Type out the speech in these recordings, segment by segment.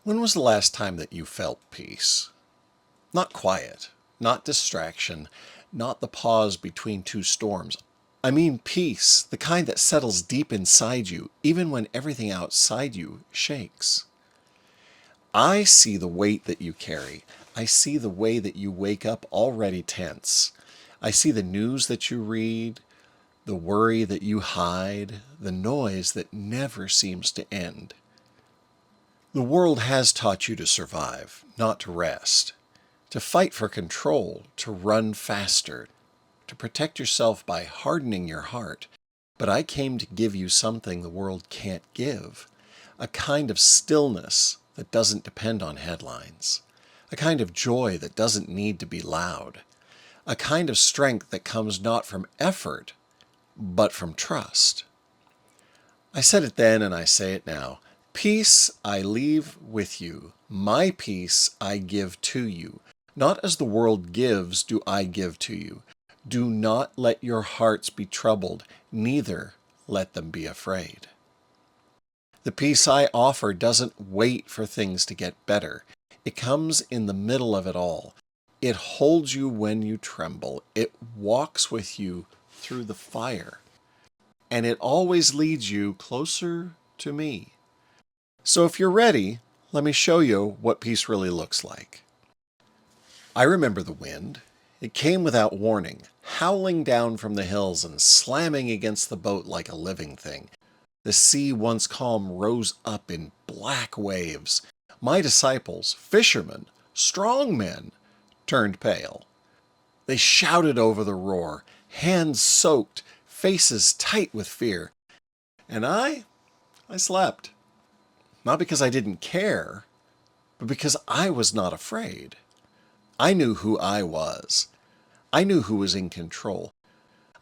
When was the last time that you felt peace? Not quiet, not distraction, not the pause between two storms. I mean peace, the kind that settles deep inside you, even when everything outside you shakes. I see the weight that you carry. I see the way that you wake up already tense. I see the news that you read, the worry that you hide, the noise that never seems to end. The world has taught you to survive, not to rest, to fight for control, to run faster, to protect yourself by hardening your heart. But I came to give you something the world can't give, a kind of stillness that doesn't depend on headlines, a kind of joy that doesn't need to be loud, a kind of strength that comes not from effort, but from trust. I said it then and I say it now. Peace I leave with you. My peace I give to you. Not as the world gives do I give to you. Do not let your hearts be troubled, neither let them be afraid. The peace I offer doesn't wait for things to get better. It comes in the middle of it all. It holds you when you tremble. It walks with you through the fire. And it always leads you closer to me. So if you're ready, let me show you what peace really looks like. I remember the wind. It came without warning, howling down from the hills and slamming against the boat like a living thing. The sea, once calm, rose up in black waves. My disciples, fishermen, strong men, turned pale. They shouted over the roar, hands soaked, faces tight with fear. And I slept. Not because I didn't care, but because I was not afraid. I knew who I was. I knew who was in control.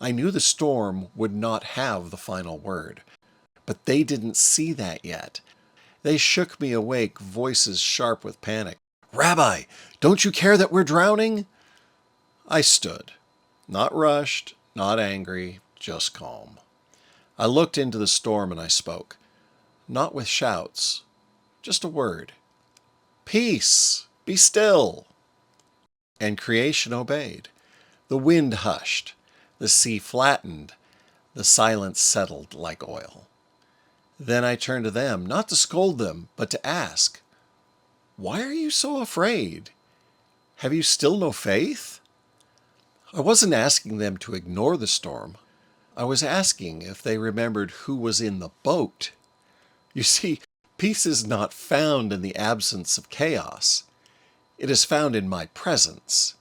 I knew the storm would not have the final word. But they didn't see that yet. They shook me awake, voices sharp with panic. "Rabbi, don't you care that we're drowning?" I stood, not rushed, not angry, just calm. I looked into the storm and I spoke, not with shouts, just a word. "Peace, be still." And creation obeyed. The wind hushed, the sea flattened, the silence settled like oil. Then I turned to them, not to scold them, but to ask, "Why are you so afraid? Have you still no faith?" I wasn't asking them to ignore the storm. I was asking if they remembered who was in the boat. You see, peace is not found in the absence of chaos. It is found in my presence,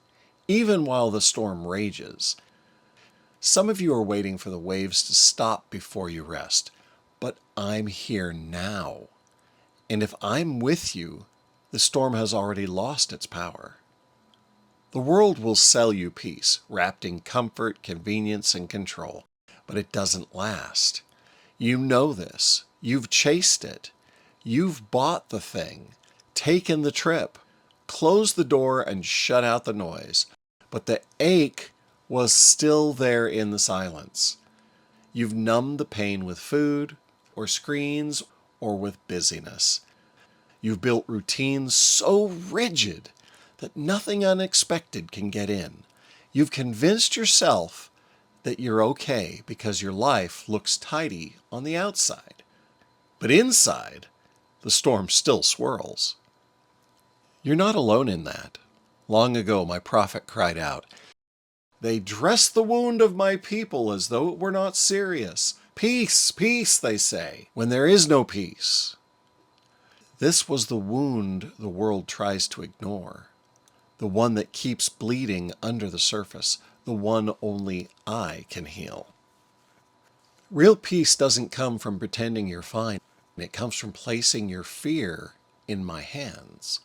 even while the storm rages. Some of you are waiting for the waves to stop before you rest, but I'm here now. And if I'm with you, the storm has already lost its power. The world will sell you peace, wrapped in comfort, convenience, and control, but it doesn't last. You know this. You've chased it. You've bought the thing, taken the trip, closed the door and shut out the noise. But the ache was still there in the silence. You've numbed the pain with food or screens or with busyness. You've built routines so rigid that nothing unexpected can get in. You've convinced yourself that you're okay because your life looks tidy on the outside. But inside, the storm still swirls. You're not alone in that. Long ago, my prophet cried out, "They dress the wound of my people as though it were not serious. Peace, peace, they say, when there is no peace." This was the wound the world tries to ignore, the one that keeps bleeding under the surface, the one only I can heal. Real peace doesn't come from pretending you're fine. It comes from placing your fear in my hands.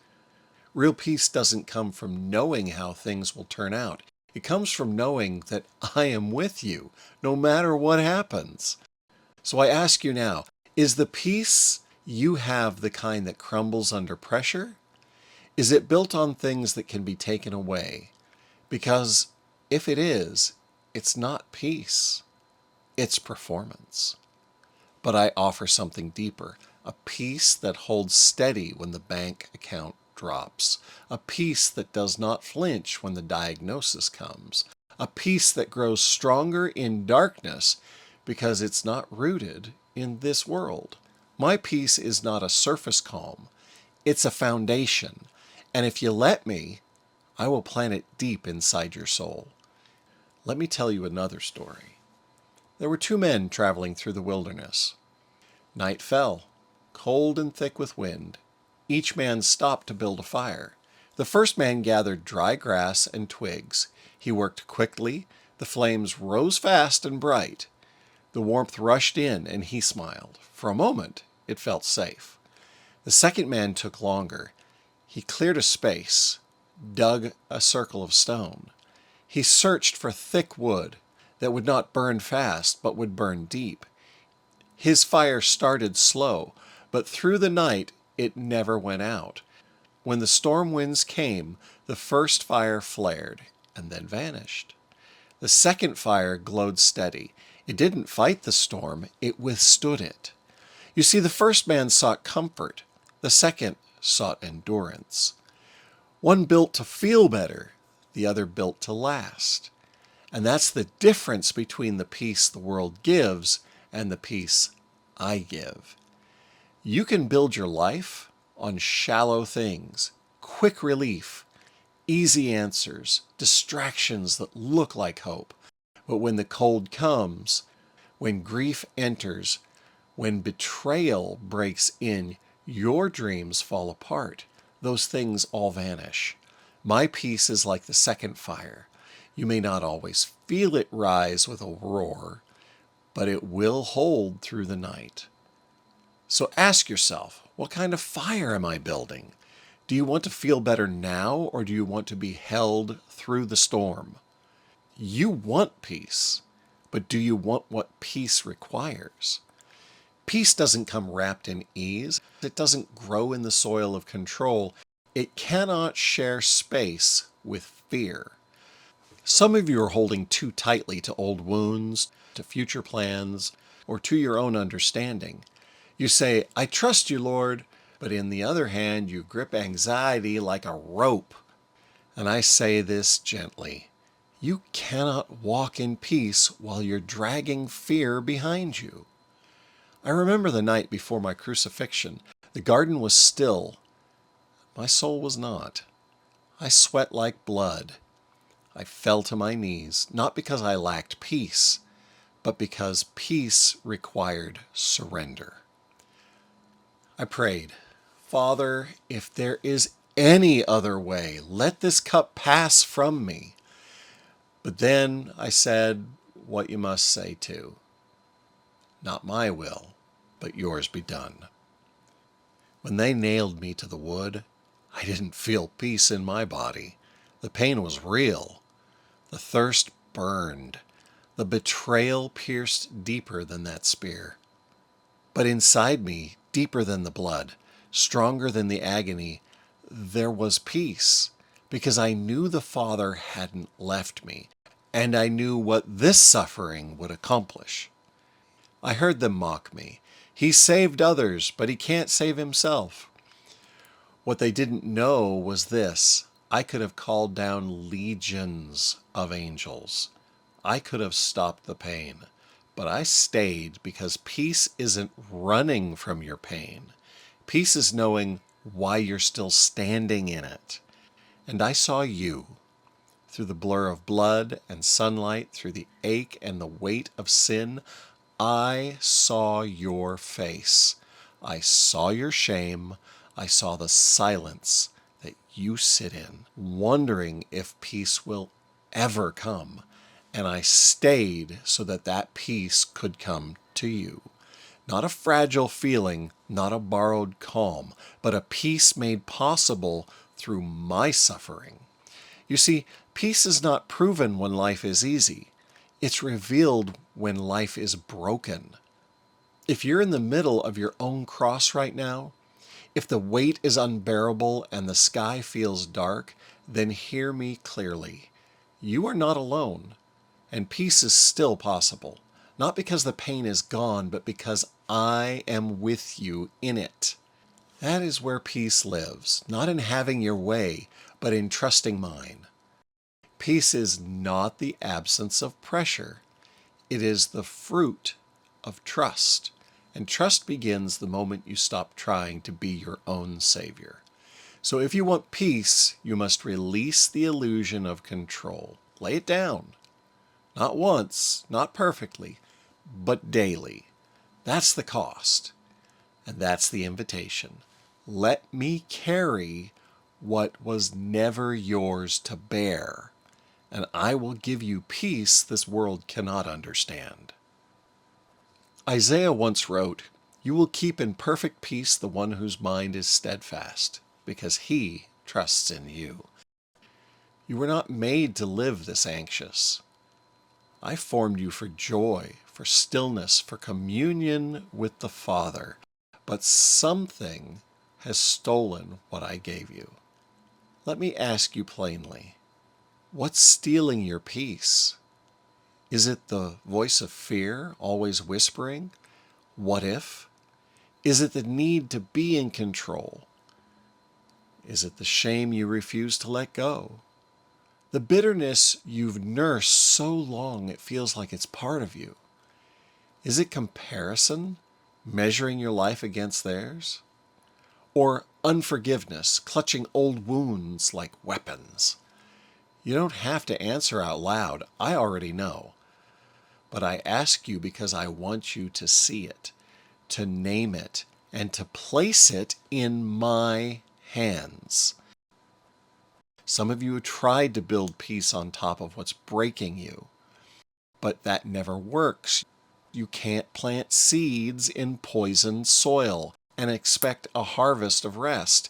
Real peace doesn't come from knowing how things will turn out. It comes from knowing that I am with you, no matter what happens. So I ask you now, is the peace you have the kind that crumbles under pressure? Is it built on things that can be taken away? Because if it is, it's not peace. It's performance. But I offer something deeper, a peace that holds steady when the bank account drops, a peace that does not flinch when the diagnosis comes, a peace that grows stronger in darkness because it's not rooted in this world. My peace is not a surface calm, it's a foundation, and if you let me, I will plant it deep inside your soul. Let me tell you another story. There were two men traveling through the wilderness. Night fell, cold and thick with wind. Each man stopped to build a fire. The first man gathered dry grass and twigs. He worked quickly. The flames rose fast and bright. The warmth rushed in, and he smiled. For a moment, it felt safe. The second man took longer. He cleared a space, dug a circle of stone. He searched for thick wood that would not burn fast, but would burn deep. His fire started slow, but through the night it never went out. When the storm winds came, the first fire flared and then vanished. The second fire glowed steady. It didn't fight the storm, it withstood it. You see, the first man sought comfort. The second sought endurance. One built to feel better, the other built to last. And that's the difference between the peace the world gives and the peace I give. You can build your life on shallow things, quick relief, easy answers, distractions that look like hope. But when the cold comes, when grief enters, when betrayal breaks in, your dreams fall apart. Those things all vanish. My peace is like the second fire. You may not always feel it rise with a roar, but it will hold through the night. So ask yourself, what kind of fire am I building? Do you want to feel better now, or do you want to be held through the storm? You want peace, but do you want what peace requires? Peace doesn't come wrapped in ease. It doesn't grow in the soil of control. It cannot share space with fear. Some of you are holding too tightly to old wounds, to future plans, or to your own understanding. You say, I trust you, Lord, but in the other hand, you grip anxiety like a rope. And I say this gently. You cannot walk in peace while you're dragging fear behind you. I remember the night before my crucifixion. The garden was still. My soul was not. I sweat like blood. I fell to my knees, not because I lacked peace, but because peace required surrender. I prayed, Father, if there is any other way, let this cup pass from me. But then I said what you must say too. Not my will, but yours be done. When they nailed me to the wood, I didn't feel peace in my body. The pain was real. The thirst burned. The betrayal pierced deeper than that spear. But inside me, deeper than the blood, stronger than the agony, there was peace, because I knew the Father hadn't left me, and I knew what this suffering would accomplish. I heard them mock me. He saved others, but he can't save himself. What they didn't know was this. I could have called down legions of angels. I could have stopped the pain. But I stayed because peace isn't running from your pain. Peace is knowing why you're still standing in it. And I saw you. Through the blur of blood and sunlight, through the ache and the weight of sin, I saw your face. I saw your shame. I saw the silence that you sit in, wondering if peace will ever come. And I stayed so that that peace could come to you. Not a fragile feeling, not a borrowed calm, but a peace made possible through my suffering. You see, peace is not proven when life is easy. It's revealed when life is broken. If you're in the middle of your own cross right now, if the weight is unbearable and the sky feels dark, then hear me clearly. You are not alone, and peace is still possible. Not because the pain is gone, but because I am with you in it. That is where peace lives, not in having your way, but in trusting mine. Peace is not the absence of pressure. It is the fruit of trust. And trust begins the moment you stop trying to be your own savior. So if you want peace, you must release the illusion of control. Lay it down. Not once, not perfectly, but daily. That's the cost. And that's the invitation. Let me carry what was never yours to bear, and I will give you peace this world cannot understand. Isaiah once wrote, "You will keep in perfect peace the one whose mind is steadfast, because he trusts in you." You were not made to live this anxious. I formed you for joy, for stillness, for communion with the Father. But something has stolen what I gave you. Let me ask you plainly, what's stealing your peace? Is it the voice of fear, always whispering, "What if?" Is it the need to be in control? Is it the shame you refuse to let go? The bitterness you've nursed so long it feels like it's part of you? Is it comparison, measuring your life against theirs? Or unforgiveness, clutching old wounds like weapons? You don't have to answer out loud. I already know. But I ask you because I want you to see it, to name it, and to place it in my hands. Some of you have tried to build peace on top of what's breaking you, but that never works. You can't plant seeds in poisoned soil and expect a harvest of rest.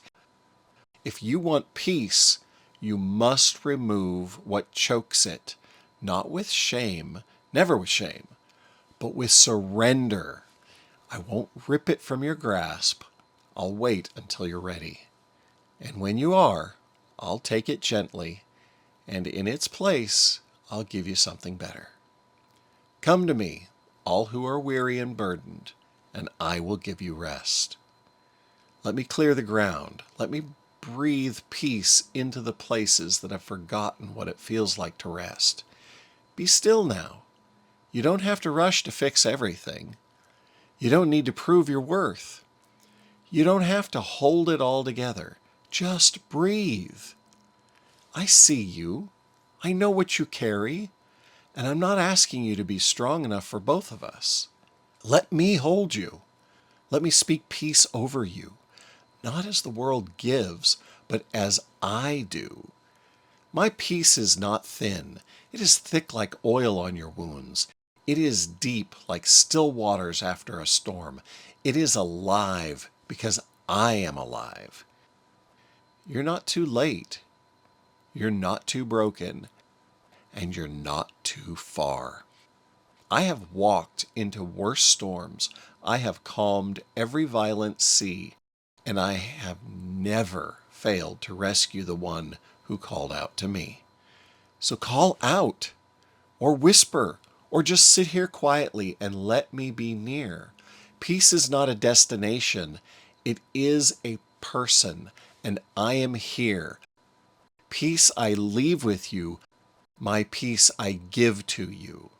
If you want peace, you must remove what chokes it, not with shame, never with shame, but with surrender. I won't rip it from your grasp. I'll wait until you're ready. And when you are, I'll take it gently, and in its place, I'll give you something better. Come to me, all who are weary and burdened, and I will give you rest. Let me clear the ground. Let me breathe peace into the places that have forgotten what it feels like to rest. Be still now. You don't have to rush to fix everything. You don't need to prove your worth. You don't have to hold it all together. Just breathe. I see you. I know what you carry. And I'm not asking you to be strong enough for both of us. Let me hold you. Let me speak peace over you, not as the world gives, but as I do. My peace is not thin. It is thick like oil on your wounds. It is deep like still waters after a storm. It is alive because I am alive. You're not too late. You're not too broken. And you're not too far. I have walked into worse storms. I have calmed every violent sea, and I have never failed to rescue the one who called out to me. So call out, or whisper, or just sit here quietly and let me be near. Peace is not a destination. It is a person, and I am here. Peace I leave with you. My peace I give to you.